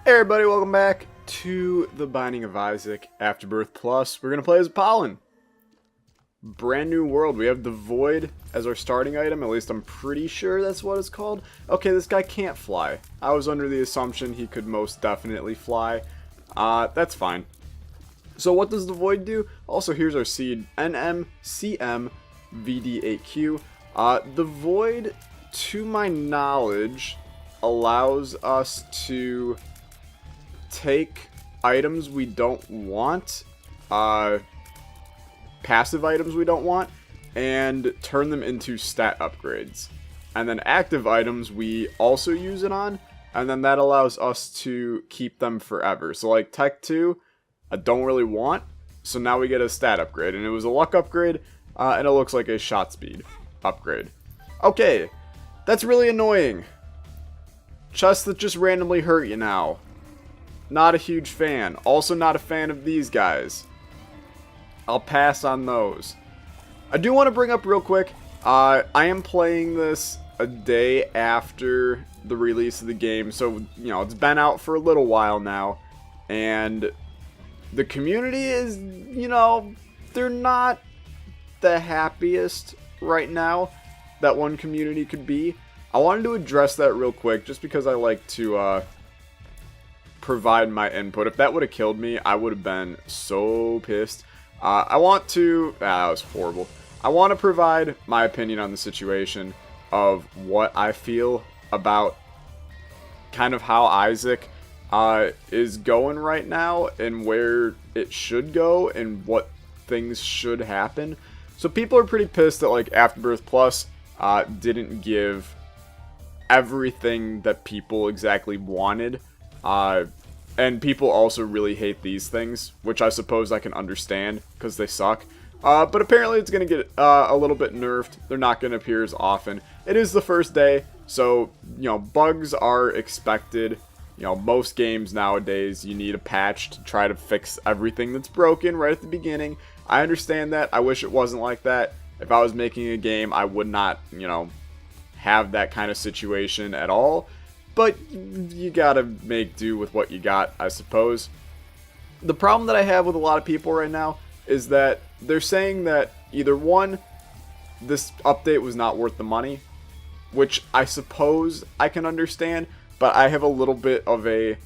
Hey everybody, welcome back to The Binding of Isaac Afterbirth Plus. We're going to play as APOLLYON. Brand new world. We have the Void as our starting item. At least I'm pretty sure that's what it's called. Okay, this guy can't fly. I was under the assumption he could most definitely fly. That's fine. So what does the Void do? Also, here's our seed. NMCM VD8Q. The Void, to my knowledge, allows us to take items we don't want, passive items we don't want, and turn them into stat upgrades. And then active items we also use it on, and then that allows us to keep them forever. So like Tech 2, I don't really want, so now we get a stat upgrade, and it was a luck upgrade, and it looks like a shot speed upgrade. Okay, that's really annoying. Chests that just randomly hurt you now. Not a huge fan. Also not a fan of these guys. I'll pass on those. I do want to bring up real quick, I am playing this a day after the release of the game, so, you know, it's been out for a little while now, and the community is, you know, they're not the happiest right now that one community could be. I wanted to address that real quick, just because I like to, provide my input. If that would have killed me, I would have been so pissed. I want to... that was horrible. I want to provide my opinion on the situation of what I feel about kind of how Isaac is going right now and where it should go and what things should happen. So people are pretty pissed that like Afterbirth Plus didn't give everything that people exactly wanted. And people also really hate these things, which I suppose I can understand, because they suck. But apparently it's going to get a little bit nerfed. They're not going to appear as often. It is the first day, so, you know, bugs are expected. You know, most games nowadays, you need a patch to try to fix everything that's broken right at the beginning. I understand that. I wish it wasn't like that. If I was making a game, I would not, you know, have that kind of situation at all. But you gotta make do with what you got, I suppose. The problem that I have with a lot of people right now is that they're saying that either one, this update was not worth the money, which I suppose I can understand, but I have a little bit of a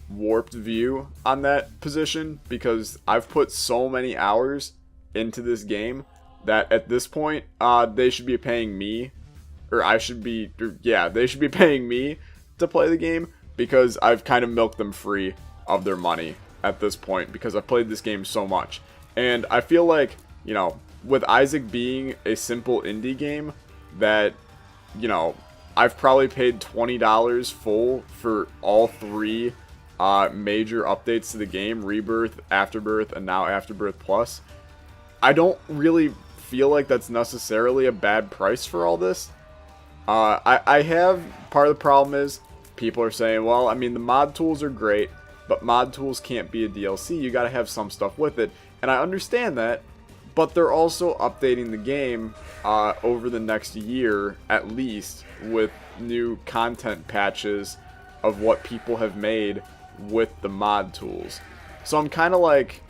warped view on that position because I've put so many hours into this game that at this point, they should be paying me, they should be paying me to play the game, because I've kind of milked them free of their money at this point because I've played this game so much. And I feel like, you know, with Isaac being a simple indie game that, you know, I've probably paid $20 full for all three major updates to the game: Rebirth, Afterbirth, and now Afterbirth Plus. I don't really feel like that's necessarily a bad price for all this. I have, part of the problem is, people are saying, well, I mean, the mod tools are great, but mod tools can't be a DLC, you gotta have some stuff with it, and I understand that, but they're also updating the game, over the next year, at least, with new content patches of what people have made with the mod tools. So I'm kinda like,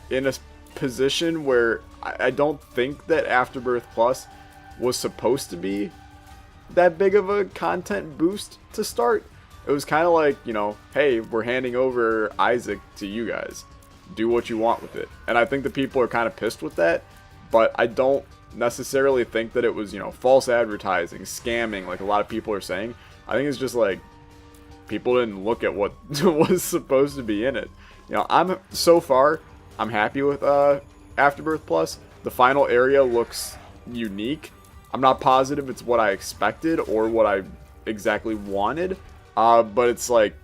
in a position where I don't think that Afterbirth Plus was supposed to be that big of a content boost to start. It was kind of like, you know, hey, we're handing over Isaac to you guys. Do what you want with it. And I think the people are kind of pissed with that, but I don't necessarily think that it was, you know, false advertising, scamming, like a lot of people are saying. I think it's just like, people didn't look at what was supposed to be in it. You know, so far, I'm happy with Afterbirth Plus. The final area looks unique. I'm not positive it's what I expected or what I exactly wanted, but it's like,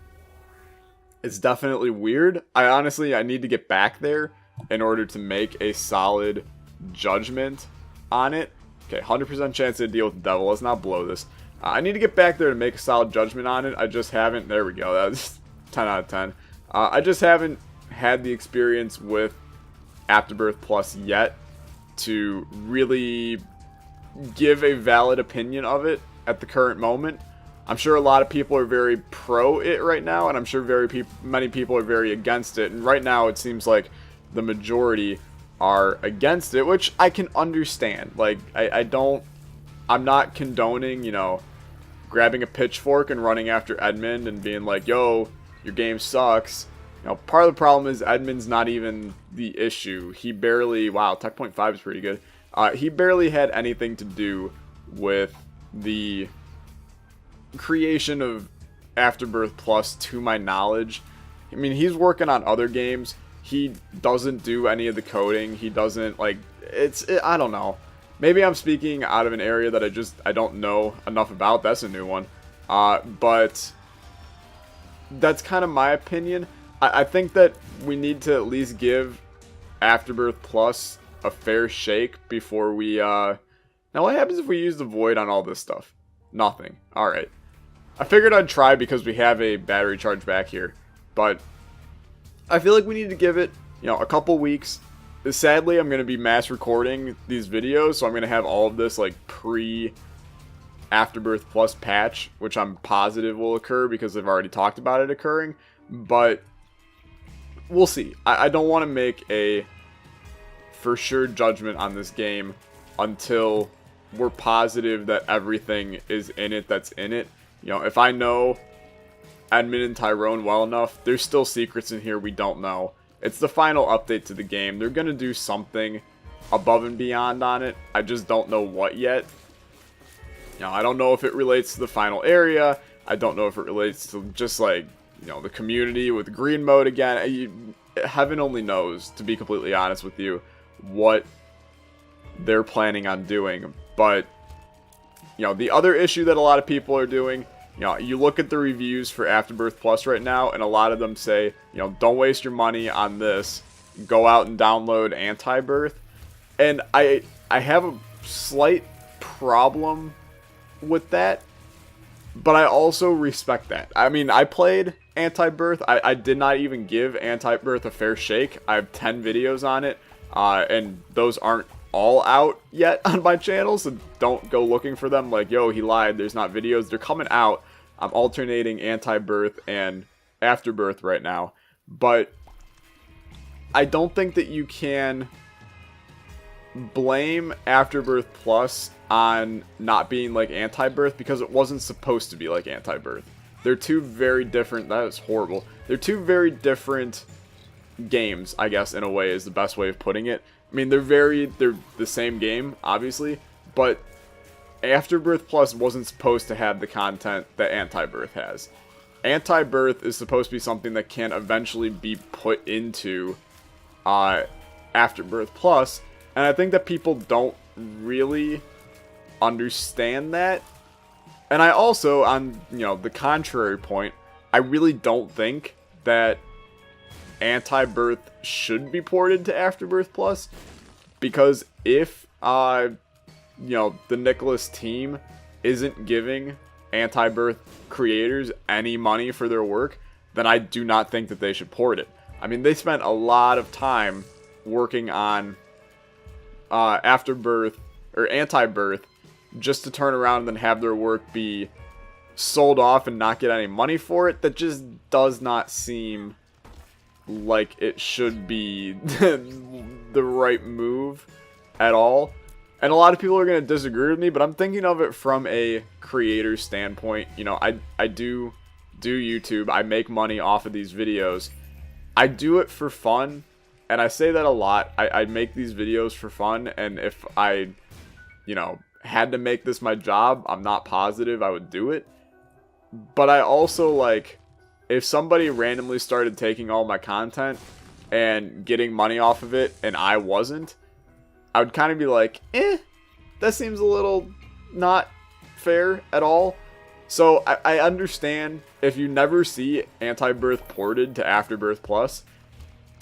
it's definitely weird. I need to get back there in order to make a solid judgment on it. Okay, 100% chance to deal with the devil. Let's not blow this. I need to get back there to make a solid judgment on it. I just haven't. There we go. That was 10 out of 10. I just haven't had the experience with Afterbirth Plus yet to really give a valid opinion of it at the current moment. I'm sure a lot of people are very pro it right now, and I'm sure many people are very against it. And right now, it seems like the majority are against it, which I can understand. Like, I'm not condoning, you know, grabbing a pitchfork and running after Edmund and being like, yo, your game sucks. You know, part of the problem is Edmund's not even the issue. He barely, wow, Tech Point 5 is pretty good. He barely had anything to do with the creation of Afterbirth Plus, to my knowledge. I mean, he's working on other games. He doesn't do any of the coding. He doesn't, like, I don't know. Maybe I'm speaking out of an area that I don't know enough about. That's a new one. But that's kind of my opinion. I think that we need to at least give Afterbirth Plus a fair shake before we, Now what happens if we use the Void on all this stuff? Nothing. Alright. I figured I'd try because we have a battery charge back here. But I feel like we need to give it, you know, a couple weeks. Sadly, I'm going to be mass recording these videos, so I'm going to have all of this, like, pre-Afterbirth Plus patch, which I'm positive will occur because I've already talked about it occurring. But we'll see. I don't want to make a for sure judgment on this game until we're positive that everything is in it that's in it. You know, if I know Edmund and Tyrone well enough, there's still secrets in here we don't know. It's the final update to the game. They're going to do something above and beyond on it. I just don't know what yet. You know, I don't know if it relates to the final area. I don't know if it relates to just, like, you know, the community with green mode again. Heaven only knows, to be completely honest with you, what they're planning on doing. But, you know, the other issue that a lot of people are doing, you know, you look at the reviews for Afterbirth Plus right now, and a lot of them say, you know, don't waste your money on this. Go out and download Anti-Birth. And I have a slight problem with that, but I also respect that. I mean, I played Anti-Birth. I did not even give Anti-Birth a fair shake. I have 10 videos on it, and those aren't all out yet on my channel, so don't go looking for them like, yo, he lied, there's not videos. They're coming out. I'm alternating Anti-Birth and Afterbirth right now, but I don't think that you can blame Afterbirth Plus on not being like Anti-Birth, because it wasn't supposed to be like Anti-Birth. They're two very different, that is horrible. They're two very different games, I guess, in a way is the best way of putting it. I mean, they're the same game, obviously, but Afterbirth Plus wasn't supposed to have the content that Anti-Birth has. Anti-Birth is supposed to be something that can eventually be put into Afterbirth Plus, and I think that people don't really understand that. And I also, on, you know, the contrary point, I really don't think that Anti-Birth should be ported to Afterbirth Plus, because if you know, the Nicholas team isn't giving Anti-Birth creators any money for their work, then I do not think that they should port it. I mean, they spent a lot of time working on Afterbirth or Anti-Birth just to turn around and then have their work be sold off and not get any money for it. That just does not seem like it should be the right move at all. And a lot of people are going to disagree with me, but I'm thinking of it from a creator standpoint. You know, I do YouTube. I make money off of these videos. I do it for fun, and I say that a lot. I make these videos for fun, and if I, you know, had to make this my job, I'm not positive I would do it. But I also, like, if somebody randomly started taking all my content and getting money off of it and I wasn't, I would kind of be like, that seems a little not fair at all. So I understand if you never see Anti-Birth ported to Afterbirth Plus.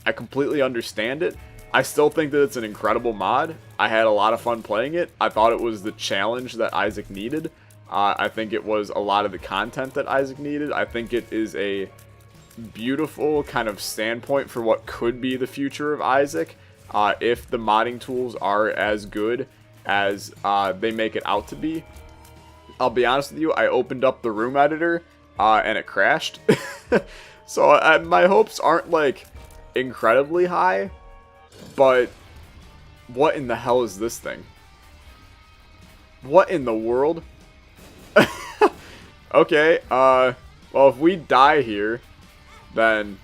I completely understand it. I still think that it's an incredible mod. I had a lot of fun playing it. I thought it was the challenge that Isaac needed. I think it was a lot of the content that Isaac needed. I think it is a beautiful kind of standpoint for what could be the future of Isaac, if the modding tools are as good as they make it out to be. I'll be honest with you, I opened up the room editor, and it crashed. So my hopes aren't, like, incredibly high, but what in the hell is this thing? What in the world? Okay, well, if we die here, then,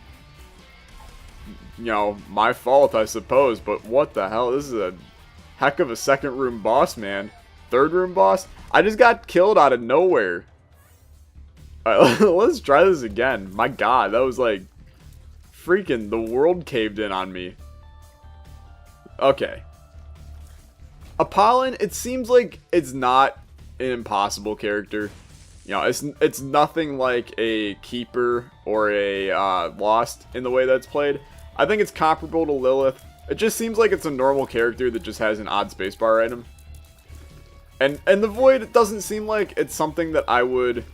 you know, my fault, I suppose, but what the hell? This is a heck of a second room boss, man. Third room boss? I just got killed out of nowhere. Alright, let's try this again. My god, that was like, freaking, the world caved in on me. Okay. Apollyon, it seems like it's not an impossible character. You know, it's nothing like a Keeper or a Lost in the way that's played. I think it's comparable to Lilith. It just seems like it's a normal character that just has an odd spacebar item. And the Void doesn't seem like it's something that I would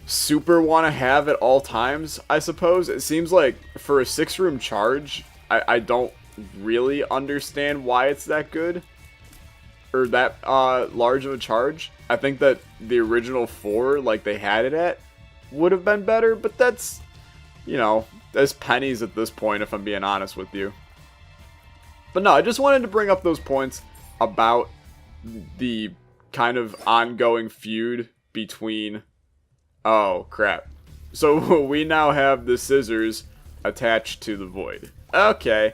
super want to have at all times, I suppose. It seems like for a 6-room charge, I don't really understand why it's that good. Or that large of a charge. I think that the original 4, like they had it at, would have been better, but that's, you know, that's pennies at this point, if I'm being honest with you. But no, I just wanted to bring up those points about the kind of ongoing feud between... Oh, crap. So we now have the scissors attached to the Void. Okay.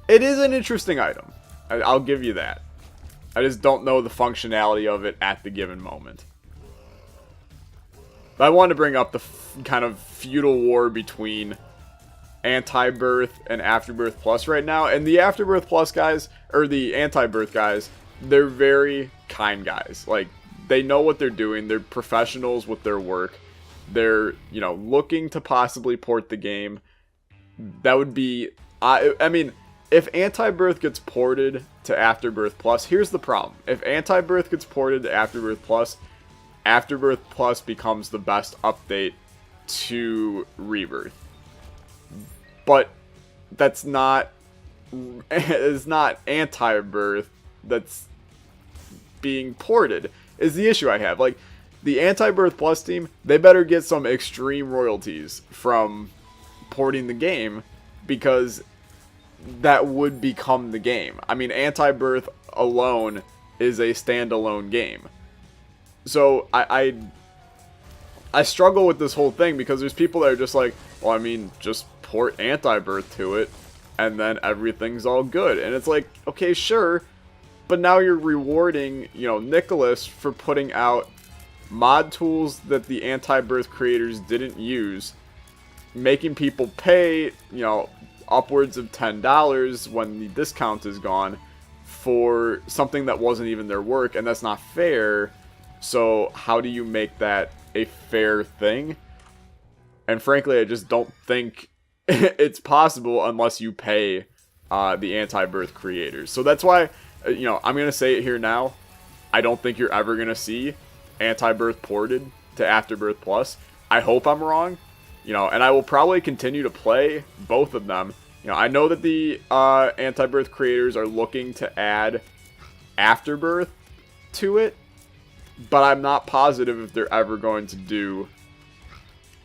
It is an interesting item. I'll give you that. I just don't know the functionality of it at the given moment. But I wanted to bring up the kind of feudal war between Anti-Birth and Afterbirth Plus right now. And the Afterbirth Plus guys, or the Anti-Birth guys, they're very kind guys. Like, they know what they're doing. They're professionals with their work. They're, you know, looking to possibly port the game. That would be... I mean... If Anti-Birth gets ported to Afterbirth Plus, here's the problem. If Anti-Birth gets ported to Afterbirth Plus, Afterbirth Plus becomes the best update to Rebirth. But that's not... It's not Anti-Birth that's being ported, is the issue I have. Like, the Anti-Birth Plus team, they better get some extreme royalties from porting the game, because... that would become the game. I mean, Anti-Birth alone is a standalone game. So, I struggle with this whole thing, because there's people that are just like, well, I mean, just port Anti-Birth to it, and then everything's all good. And it's like, okay, sure, but now you're rewarding, you know, Nicholas for putting out mod tools that the Anti-Birth creators didn't use, making people pay, you know, upwards of $10 when the discount is gone for something that wasn't even their work, and that's not fair. So how do you make that a fair thing? And frankly, I just don't think it's possible unless you pay the Anti-Birth creators. So that's why, you know, I'm going to say it here now. I don't think you're ever going to see Anti-Birth ported to Afterbirth Plus. I hope I'm wrong. You know, and I will probably continue to play both of them. You know, I know that the Anti-Birth creators are looking to add Afterbirth to it, but I'm not positive if they're ever going to do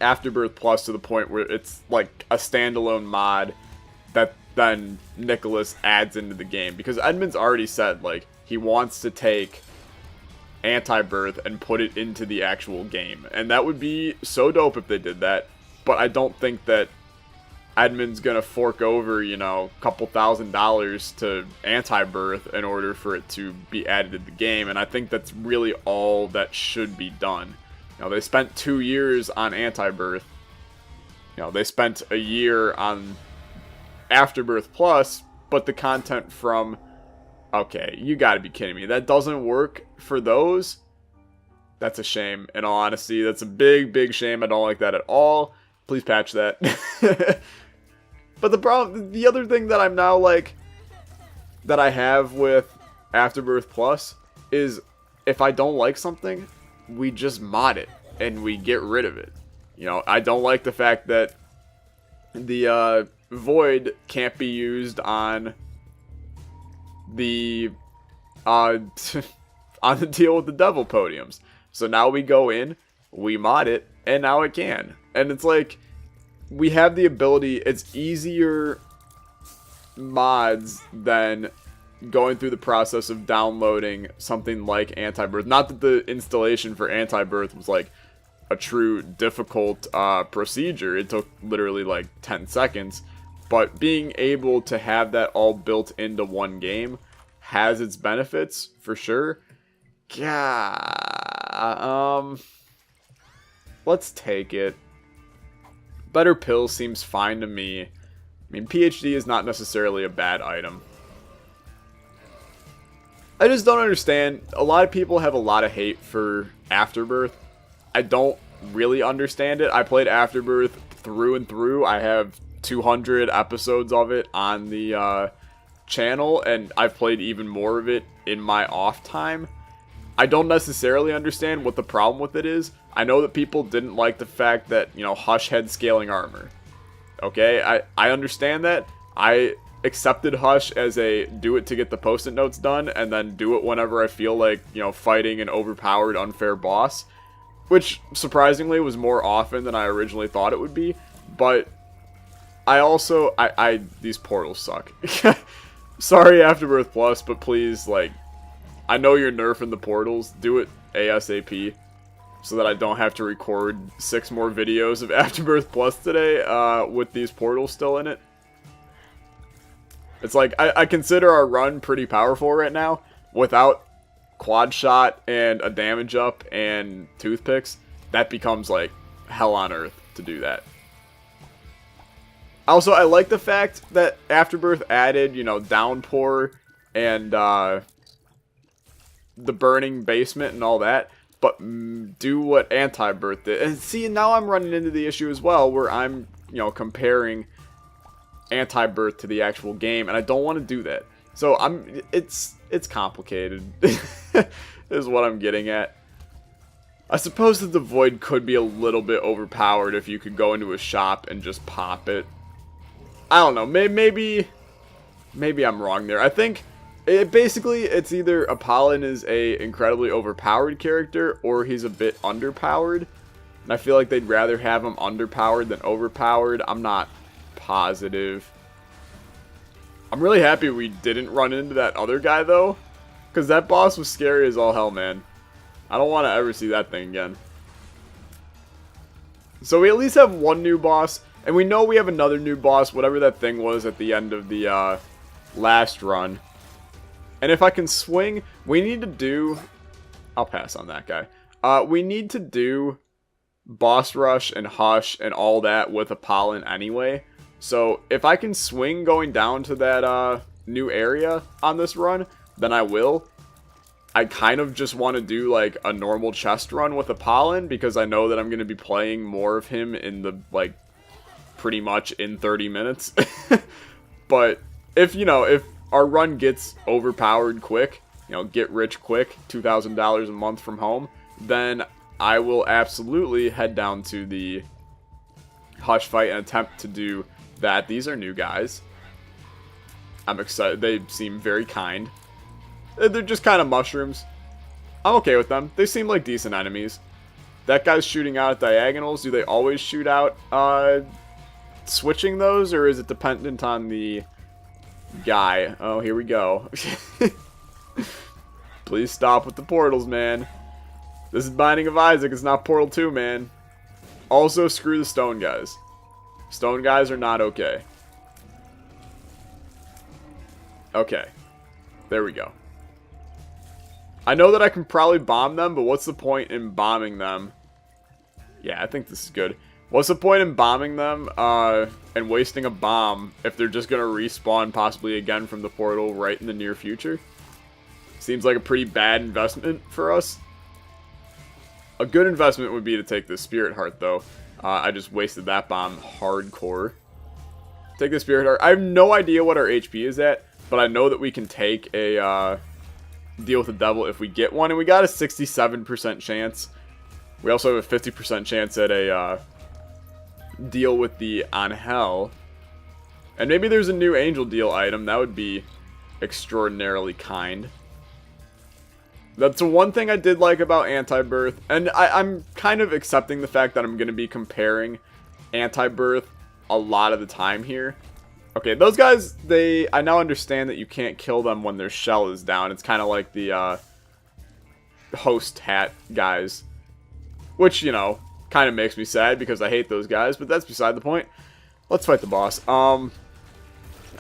Afterbirth Plus to the point where it's like a standalone mod that then Nicholas adds into the game. Because Edmund's already said, like, he wants to take Anti-Birth and put it into the actual game. And that would be so dope if they did that. But I don't think that Edmund's gonna fork over, you know, a couple $1,000s to Anti-Birth in order for it to be added to the game. And I think that's really all that should be done. You know, they spent 2 years on Anti-Birth. You know, they spent a year on Afterbirth Plus, but the content from... Okay, you gotta be kidding me. That doesn't work for those? That's a shame, in all honesty. That's a big, big shame. I don't like that at all. Please patch that. But the other thing that I'm now like, that I have with Afterbirth Plus is if I don't like something, we just mod it and we get rid of it. You know, I don't like the fact that the Void can't be used on the on the deal with the devil podiums. So now we go in, we mod it, and now it can. And it's like, we have the ability, it's easier mods than going through the process of downloading something like AFTERBIRTH. Not that the installation for AFTERBIRTH was like a true difficult procedure. It took literally like 10 seconds. But being able to have that all built into one game has its benefits, for sure. Yeah, let's take it. Better Pill seems fine to me. I mean, PhD is not necessarily a bad item. I just don't understand. A lot of people have a lot of hate for AFTERBIRTH. I don't really understand it. I played AFTERBIRTH through and through. I have 200 episodes of it on the channel, and I've played even more of it in my off time. I don't necessarily understand what the problem with it is. I know that people didn't like the fact that, you know, Hush had scaling armor. Okay, I understand that. I accepted Hush as a do it to get the post-it notes done, and then do it whenever I feel like, you know, fighting an overpowered, unfair boss. Which, surprisingly, was more often than I originally thought it would be. But I also, these portals suck. Sorry, AFTERBIRTH Plus, but please, like, I know you're nerfing the portals. Do it ASAP. So that I don't have to record 6 more videos of AFTERBIRTH Plus today with these portals still in it. It's like, I consider our run pretty powerful right now. Without quad shot and a damage up and toothpicks, that becomes like hell on earth to do that. Also, I like the fact that AFTERBIRTH added, you know, Downpour and the burning basement and all that. But do what AFTERBIRTH did. And see, now I'm running into the issue as well, where I'm, you know, comparing AFTERBIRTH to the actual game, and I don't want to do that. So it's complicated, is what I'm getting at. I suppose that the Void could be a little bit overpowered if you could go into a shop and just pop it. I don't know, maybe I'm wrong there. I think it's either Apollyon is a incredibly overpowered character, or he's a bit underpowered. And I feel like they'd rather have him underpowered than overpowered. I'm not positive. I'm really happy we didn't run into that other guy, though. Because that boss was scary as all hell, man. I don't want to ever see that thing again. So we at least have one new boss. And we know we have another new boss, whatever that thing was at the end of the last run. And if I can swing, we need to do... I'll pass on that guy. We need to do Boss Rush and Hush and all that with Apollyon anyway. So if I can swing going down to that new area on this run, then I will. I kind of just want to do like a normal chest run with Apollyon, because I know that I'm going to be playing more of him in the, like, pretty much in 30 minutes. But if, you know, if our run gets overpowered quick, you know, get rich quick, $2,000 a month from home, then I will absolutely head down to the Hush fight and attempt to do that. These are new guys. I'm excited. They seem very kind. They're just kind of mushrooms. I'm okay with them. They seem like decent enemies. That guy's shooting out at diagonals. Do they always shoot out switching those, or is it dependent on the guy? Oh, here we go. Please stop with the portals, man. This is Binding of Isaac. It's not Portal 2, man. Also, screw the stone guys. Stone guys are not okay. Okay. There we go. I know that I can probably bomb them, but what's the point in bombing them? Yeah, I think this is good. What's the point in bombing them and wasting a bomb if they're just going to respawn possibly again from the portal right in the near future? Seems like a pretty bad investment for us. A good investment would be to take the Spirit Heart, though. I just wasted that bomb hardcore. Take the Spirit Heart. I have no idea what our HP is at, but I know that we can take a deal with the devil if we get one. And we got a 67% chance. We also have a 50% chance at a deal with the Angel. And maybe there's a new Angel Deal item. That would be extraordinarily kind. That's the one thing I did like about Anti-Birth, and I'm kind of accepting the fact that I'm going to be comparing Anti-Birth a lot of the time here. Okay, those guys, I now understand that you can't kill them when their shell is down. It's kind of like the host hat guys, which, you know, kind of makes me sad because I hate those guys, but that's beside the point. Let's fight the boss. I'm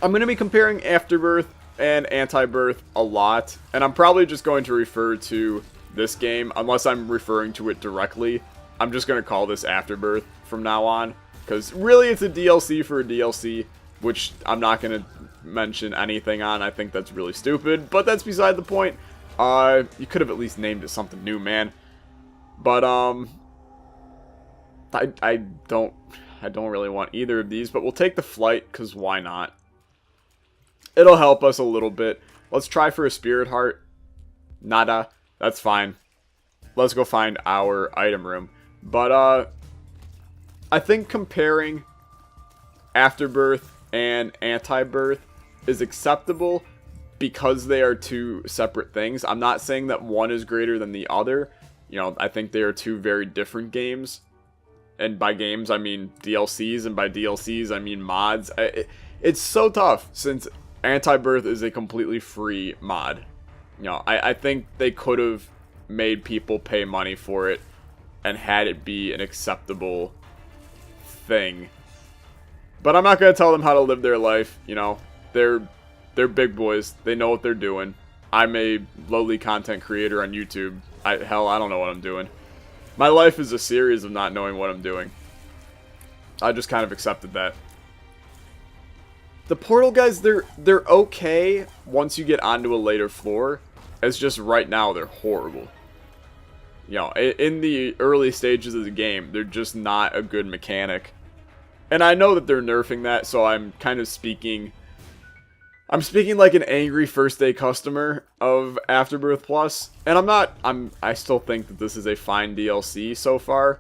going to be comparing Afterbirth and Anti-Birth a lot, and I'm probably just going to refer to this game, unless I'm referring to it directly. I'm just going to call this Afterbirth from now on, because really it's a DLC for a DLC, which I'm not going to mention anything on. I think that's really stupid, but that's beside the point. You could have at least named it something new, man. But, I don't really want either of these, but we'll take the flight, because why not? It'll help us a little bit. Let's try for a Spirit Heart. Nada. That's fine. Let's go find our item room. But, I think comparing Afterbirth and Anti-Birth is acceptable because they are two separate things. I'm not saying that one is greater than the other. You know, I think they are two very different games. And by games, I mean DLCs, and by DLCs, I mean mods. It's so tough, since Anti-Birth is a completely free mod. You know, I think they could have made people pay money for it and had it be an acceptable thing. But I'm not going to tell them how to live their life. You know, they're big boys. They know what they're doing. I'm a lowly content creator on YouTube. Hell, I don't know what I'm doing. My life is a series of not knowing what I'm doing. I just kind of accepted that. The portal guys, they're okay once you get onto a later floor. It's just right now they're horrible. You know, in the early stages of the game, they're just not a good mechanic. And I know that they're nerfing that, so I'm kind of speaking... I'm speaking like an angry first day customer of Afterbirth Plus, and I still think that this is a fine DLC so far.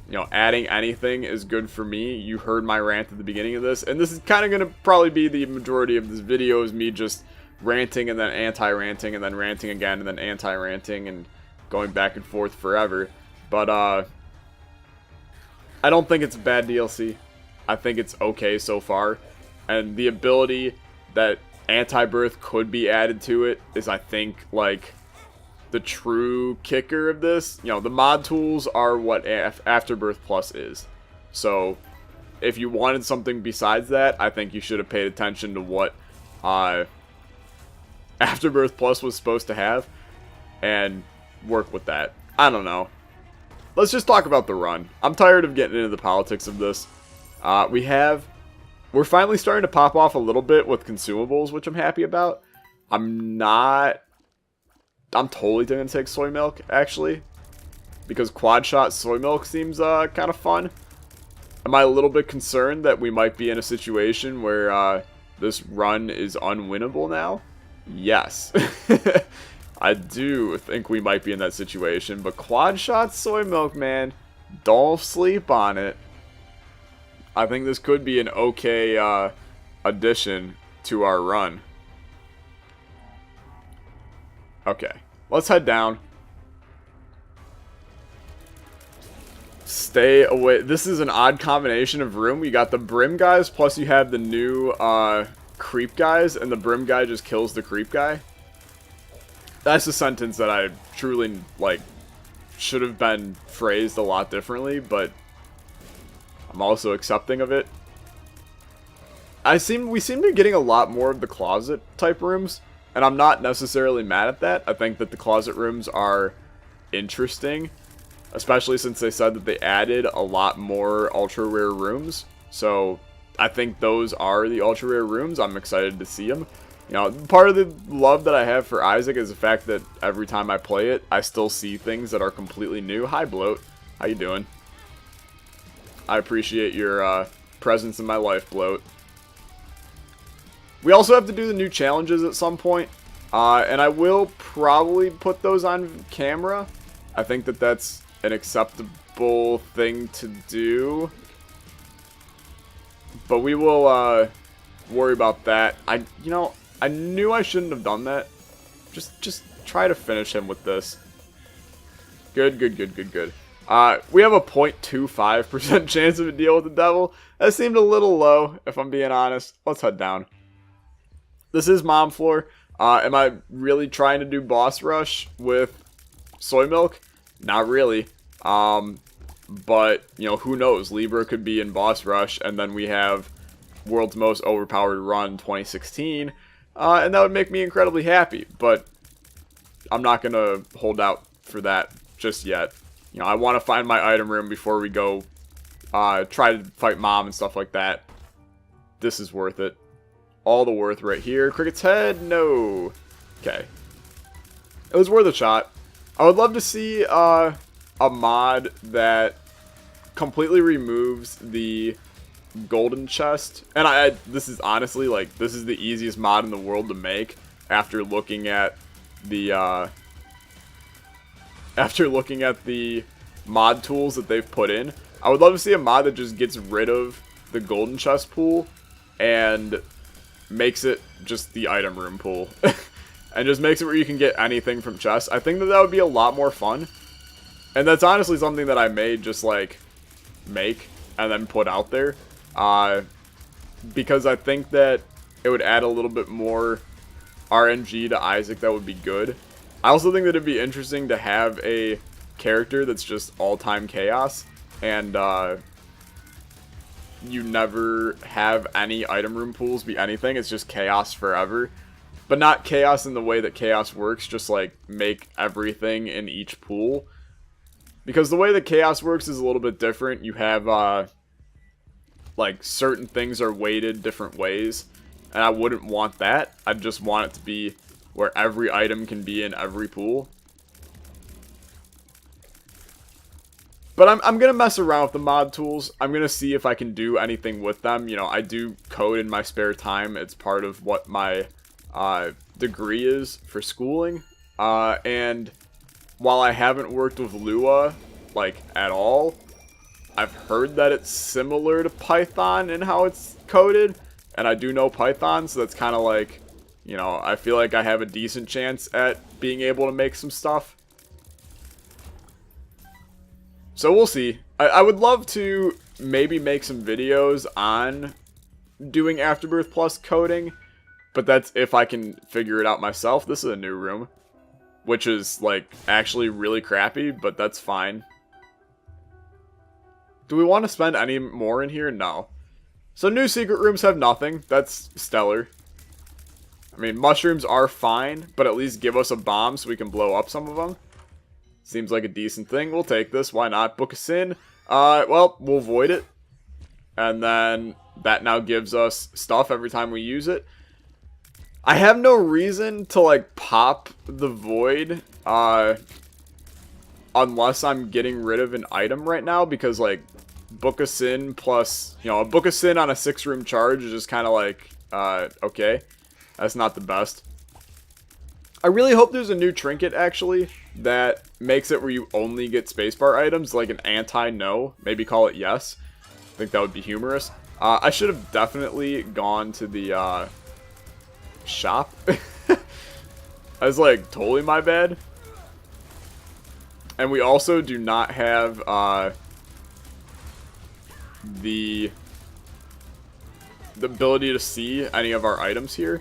You know, adding anything is good for me. You heard my rant at the beginning of this, and this is kind of going to probably be the majority of this video, is me just ranting and then anti-ranting and then ranting again and then anti-ranting and going back and forth forever. But, I don't think it's a bad DLC. I think it's okay so far, and the ability that Anti-Birth could be added to it is, I think, like, the true kicker of this. You know, the mod tools are what Afterbirth Plus is. So, if you wanted something besides that, I think you should have paid attention to what Afterbirth Plus was supposed to have and work with that. I don't know. Let's just talk about the run. I'm tired of getting into the politics of this. We're finally starting to pop off a little bit with consumables, which I'm happy about. I'm totally going to take soy milk, actually. Because quad shot soy milk seems kind of fun. Am I a little bit concerned that we might be in a situation where this run is unwinnable now? Yes. I do think we might be in that situation. But quad shot soy milk, man, don't sleep on it. I think this could be an okay addition to our run. Okay, let's head down. Stay away. This is an odd combination of room. You got the Brim guys, plus you have the new creep guys, and the Brim guy just kills the creep guy. That's a sentence that I truly, like, should have been phrased a lot differently, but I'm also accepting of it. We seem to be getting a lot more of the closet type rooms, and I'm not necessarily mad at that. I think that the closet rooms are interesting, especially since they said that they added a lot more ultra rare rooms. So I think those are the ultra rare rooms. I'm excited to see them. You know, part of the love that I have for Isaac is the fact that every time I play it, I still see things that are completely new. Hi, Bloat. How you doing? I appreciate your presence in my life, Bloat. We also have to do the new challenges at some point, and I will probably put those on camera. I think that that's an acceptable thing to do, but we will worry about that. I knew I shouldn't have done that. Just try to finish him with this. Good, good, good, good, good. We have a 0.25% chance of a deal with the devil. That seemed a little low, if I'm being honest. Let's head down. This is Mom Floor. Am I really trying to do boss rush with soy milk? Not really. But, you know, who knows? Libra could be in boss rush, and then we have World's Most Overpowered Run 2016, and that would make me incredibly happy. But I'm not going to hold out for that just yet. You know, I want to find my item room before we go try to fight Mom and stuff like that. This is worth it. All the worth right here. Cricket's head? No. Okay. It was worth a shot. I would love to see a mod that completely removes the golden chest. And this is honestly, like, this is the easiest mod in the world to make after looking at the mod tools that they've put in. I would love to see a mod that just gets rid of the golden chest pool and makes it just the item room pool. And just makes it where you can get anything from chests. I think that would be a lot more fun. And that's honestly something that I may just, like, make and then put out there. Because I think that it would add a little bit more RNG to Isaac that would be good. I also think that it'd be interesting to have a character that's just all-time chaos. And, you never have any item room pools be anything. It's just chaos forever. But not chaos in the way that chaos works. Just, like, make everything in each pool. Because the way that chaos works is a little bit different. You have, like, certain things are weighted different ways. And I wouldn't want that. I'd just want it to be where every item can be in every pool. But I'm going to mess around with the mod tools. I'm going to see if I can do anything with them. You know, I do code in my spare time. It's part of what my degree is for schooling. And while I haven't worked with Lua, like, at all, I've heard that it's similar to Python in how it's coded. And I do know Python, so that's kind of like, you know, I feel like I have a decent chance at being able to make some stuff. So we'll see. I would love to maybe make some videos on doing Afterbirth Plus coding, but that's if I can figure it out myself. This is a new room, which is, like, actually really crappy, but that's fine. Do we want to spend any more in here? No. So new secret rooms have nothing. That's stellar. I mean, mushrooms are fine, but at least give us a bomb so we can blow up some of them. Seems like a decent thing. We'll take this. Why not? Book us in. Well, we'll void it. And then that now gives us stuff every time we use it. I have no reason to, like, pop the void. Unless I'm getting rid of an item right now. Because, like, book us in plus, you know, a book us in on a 6-room charge is just kind of like, okay. That's not the best. I really hope there's a new trinket, actually, that makes it where you only get spacebar items, like an anti-no. Maybe call it yes. I think that would be humorous. I should have definitely gone to the shop. I was like, totally my bad. And we also do not have the ability to see any of our items here.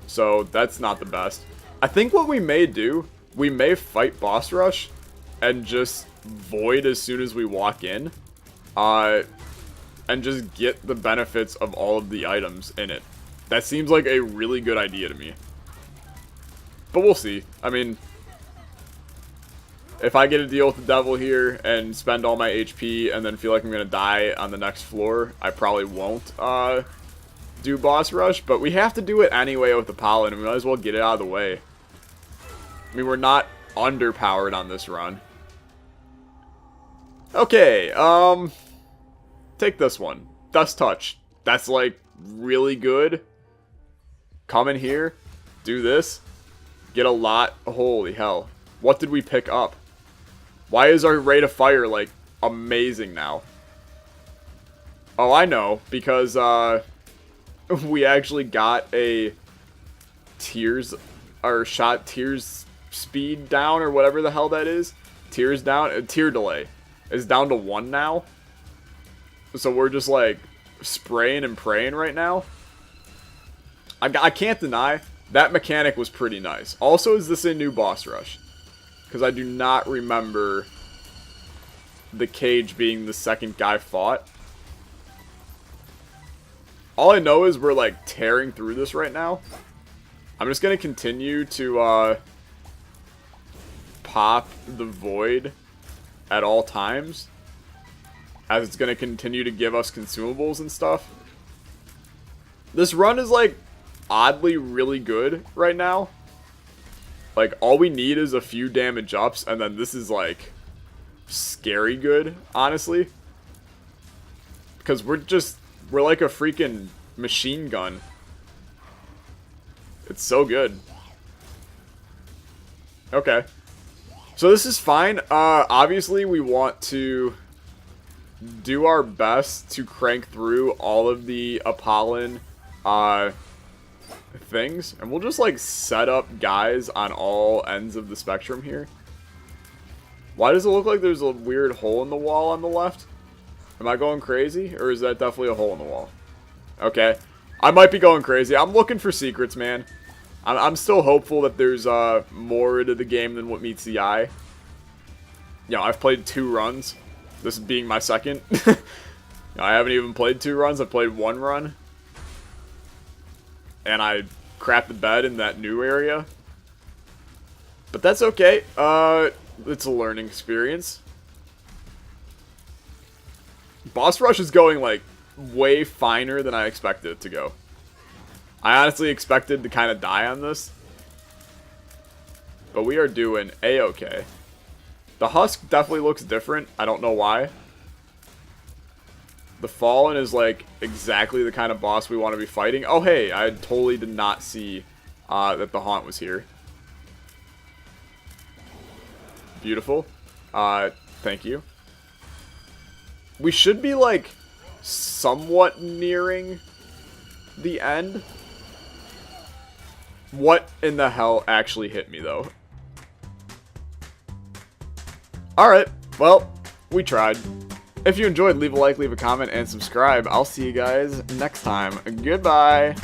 So that's not the best. I think what we may do, we may fight boss rush and just void as soon as we walk in. And just get the benefits of all of the items in it. That seems like a really good idea to me. But we'll see. I mean, if I get a deal with the devil here and spend all my HP and then feel like I'm going to die on the next floor, I probably won't do boss rush. But we have to do it anyway with APOLLYON, and we might as well get it out of the way. I mean, we're not underpowered on this run. Okay, take this one. Dust Touch. That's, like, really good. Come in here. Do this. Get a lot. Holy hell. What did we pick up? Why is our rate of fire, like, amazing now? Oh, I know. Because, we actually got a Tears, or shot Tears speed down or whatever the hell that is. Tears down. Tear delay is down to 1 now. So we're just like spraying and praying right now. I can't deny that mechanic was pretty nice. Also, is this a new boss rush? Because I do not remember the cage being the second guy fought. All I know is we're like tearing through this right now. I'm just going to continue to pop the void at all times, as it's going to continue to give us consumables and stuff. This run is like oddly really good right now. Like, all we need is a few damage ups, and then this is like scary good, honestly. Because we're like a freaking machine gun. It's so good. Okay. So this is fine. Obviously we want to do our best to crank through all of the APOLLYON things. And we'll just like set up guys on all ends of the spectrum here. Why does it look like there's a weird hole in the wall on the left? Am I going crazy? Or is that definitely a hole in the wall? Okay. I might be going crazy. I'm looking for secrets, man. I'm still hopeful that there's more to the game than what meets the eye. You know, I've played 2 runs. This being my second. I haven't even played 2 runs. I've played 1 run. And I crapped the bed in that new area. But that's okay. It's a learning experience. Boss rush is going like way finer than I expected it to go. I honestly expected to kind of die on this. But we are doing a-okay. The husk definitely looks different. I don't know why. The Fallen is like exactly the kind of boss we want to be fighting. Oh hey, I totally did not see that the Haunt was here. Beautiful. Thank you. We should be like somewhat nearing the end. What in the hell actually hit me though? Alright, well, we tried. If you enjoyed, leave a like, leave a comment, and subscribe. I'll see you guys next time. Goodbye!